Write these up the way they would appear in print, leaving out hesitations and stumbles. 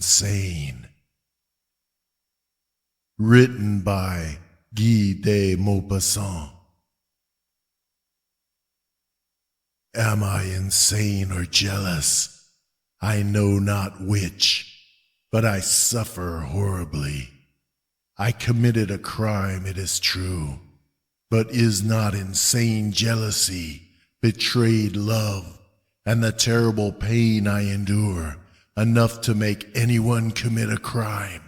insane? Written by Guy de Maupassant. Am I insane or jealous? I know not which, but I suffer horribly. I committed a crime, it is true, but is not insane jealousy, betrayed love, and the terrible pain I endure enough to make anyone commit a crime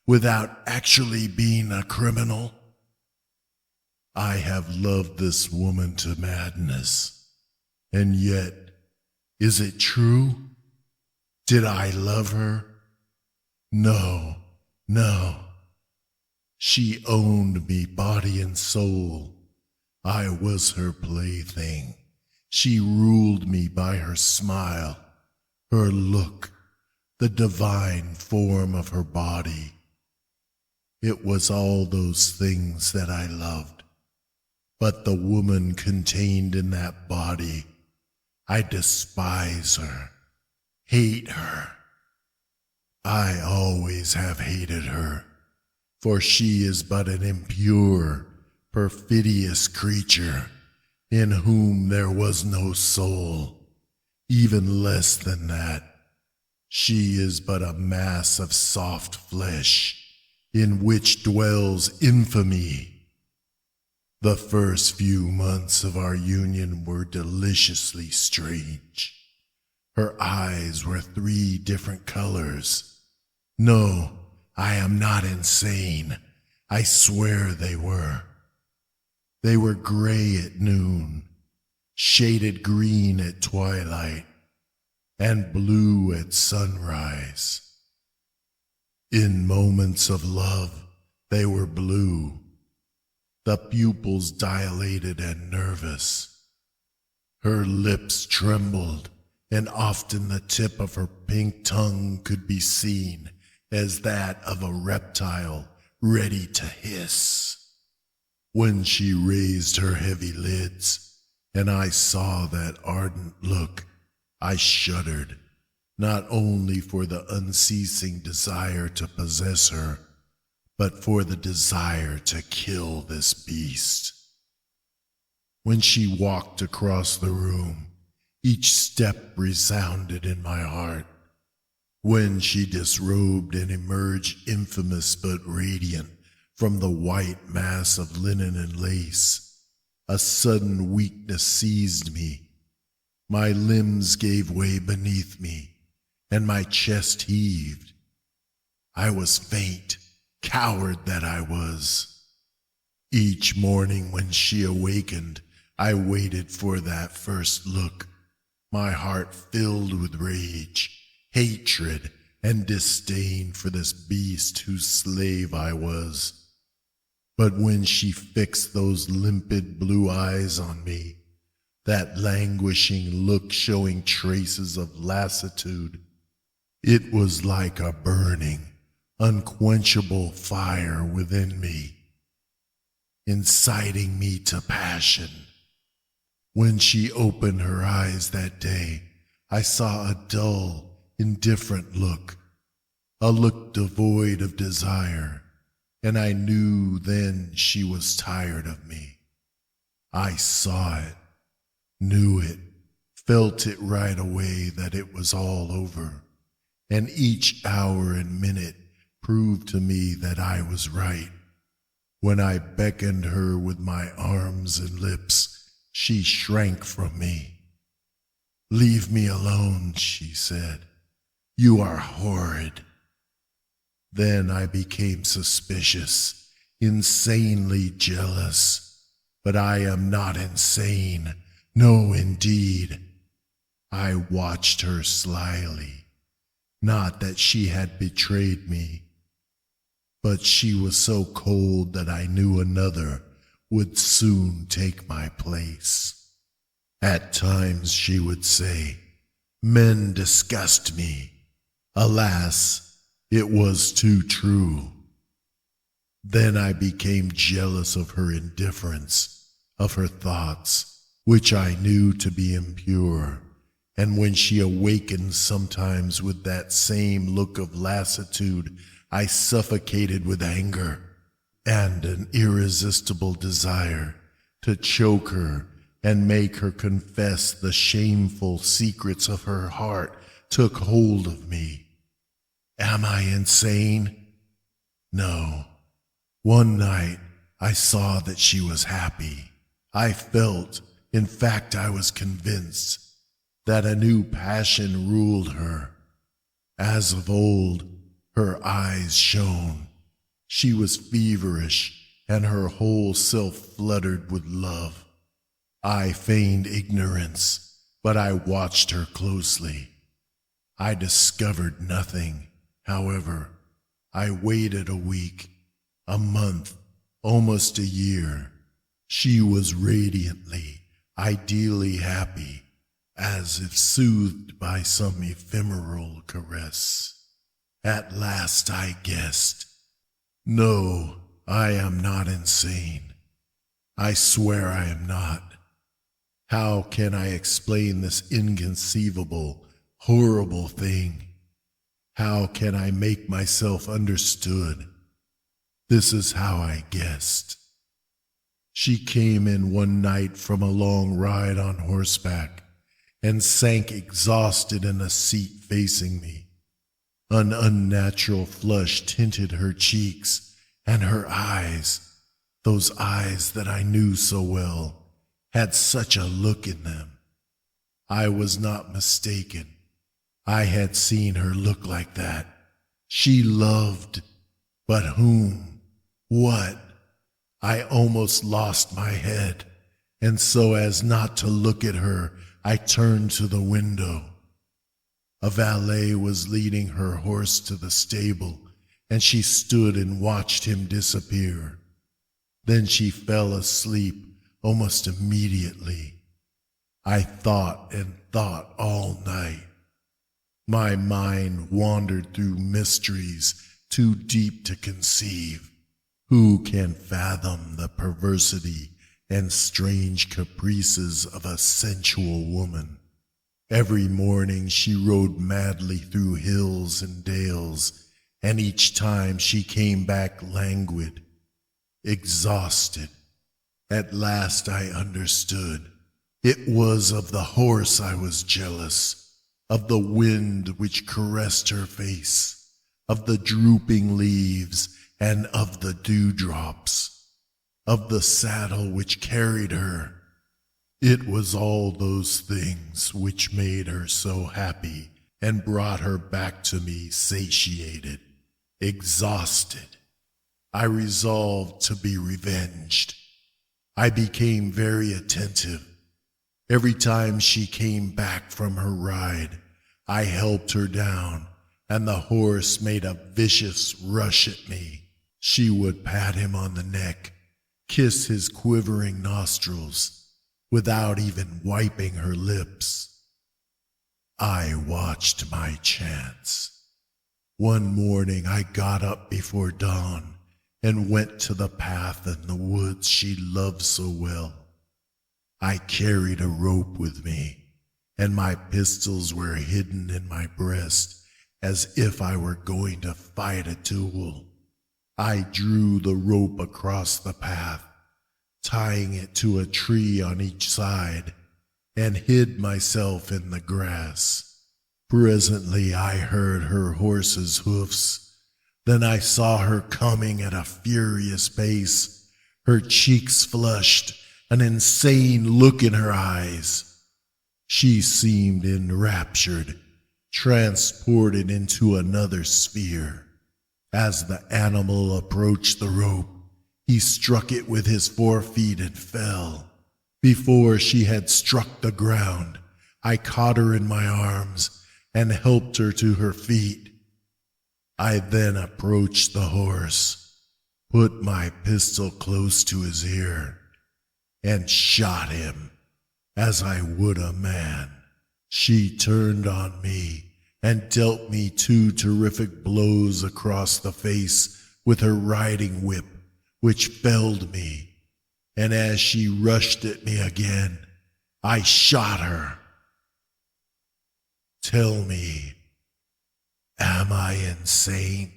without actually being a criminal? I have loved this woman to madness. And yet, is it true? Did I love her? No, no. She owned me body and soul. I was her plaything. She ruled me by her smile, her look, the divine form of her body. It was all those things that I loved. But the woman contained in that body, I despise her, hate her. I always have hated her, for she is but an impure, perfidious creature in whom there was no soul. Even less than that, she is but a mass of soft flesh in which dwells infamy. The first few months of our union were deliciously strange. Her eyes were 3 different colors. No, I am not insane. I swear they were. They were gray at noon, shaded green at twilight, and blue at sunrise. In moments of love, they were blue, the pupils dilated and nervous. Her lips trembled, and often the tip of her pink tongue could be seen as that of a reptile ready to hiss. When she raised her heavy lids, and I saw that ardent look, I shuddered, not only for the unceasing desire to possess her, but for the desire to kill this beast. When she walked across the room, each step resounded in my heart. When she disrobed and emerged infamous but radiant from the white mass of linen and lace, a sudden weakness seized me. My limbs gave way beneath me, and my chest heaved. I was faint, coward that I was. Each morning when she awakened, I waited for that first look, my heart filled with rage, hatred, and disdain for this beast whose slave I was. But when she fixed those limpid blue eyes on me, that languishing look showing traces of lassitude, it was like a burning, unquenchable fire within me, inciting me to passion. When she opened her eyes that day, I saw a dull, indifferent look, a look devoid of desire, and I knew then she was tired of me. I saw it, knew it, felt it right away that it was all over, and each hour and minute proved to me that I was right. When I beckoned her with my arms and lips, she shrank from me. "Leave me alone," she said. "You are horrid." Then I became suspicious, insanely jealous. But I am not insane. No, indeed. I watched her slyly. Not that she had betrayed me, but she was so cold that I knew another would soon take my place. At times she would say, "Men disgust me." Alas, it was too true. Then I became jealous of her indifference, of her thoughts, which I knew to be impure, and when she awakened sometimes with that same look of lassitude, I suffocated with anger and an irresistible desire to choke her and make her confess the shameful secrets of her heart took hold of me. Am I insane? No. One night, I saw that she was happy. I felt, in fact, I was convinced that a new passion ruled her. As of old, her eyes shone. She was feverish, and her whole self fluttered with love. I feigned ignorance, but I watched her closely. I discovered nothing. However, I waited a week, a month, almost a year. She was radiantly, ideally happy, as if soothed by some ephemeral caress. At last I guessed. No, I am not insane. I swear I am not. How can I explain this inconceivable, horrible thing? How can I make myself understood? This is how I guessed. She came in one night from a long ride on horseback and sank exhausted in a seat facing me. An unnatural flush tinted her cheeks, and her eyes, those eyes that I knew so well, had such a look in them. I was not mistaken. I had seen her look like that. She loved, but whom? What? I almost lost my head, and so as not to look at her, I turned to the window. A valet was leading her horse to the stable, and she stood and watched him disappear. Then she fell asleep almost immediately. I thought and thought all night. My mind wandered through mysteries too deep to conceive. Who can fathom the perversity and strange caprices of a sensual woman? Every morning she rode madly through hills and dales, and each time she came back languid, exhausted. At last I understood. It was of the horse I was jealous, of the wind which caressed her face, of the drooping leaves, and of the dewdrops, of the saddle which carried her. It was all those things which made her so happy and brought her back to me satiated, exhausted. I resolved to be revenged. I became very attentive. Every time she came back from her ride, I helped her down, and the horse made a vicious rush at me. She would pat him on the neck, kiss his quivering nostrils, without even wiping her lips. I watched my chance. One morning I got up before dawn and went to the path in the woods she loved so well. I carried a rope with me, and my pistols were hidden in my breast as if I were going to fight a duel. I drew the rope across the path, tying it to a tree on each side, and hid myself in the grass. Presently I heard her horse's hoofs. Then I saw her coming at a furious pace, her cheeks flushed, an insane look in her eyes. She seemed enraptured, transported into another sphere. As the animal approached the rope, he struck it with his forefeet and fell. Before she had struck the ground, I caught her in my arms and helped her to her feet. I then approached the horse, put my pistol close to his ear, and shot him as I would a man. She turned on me and dealt me 2 terrific blows across the face with her riding whip, which felled me. And as she rushed at me again, I shot her. Tell me, am I insane?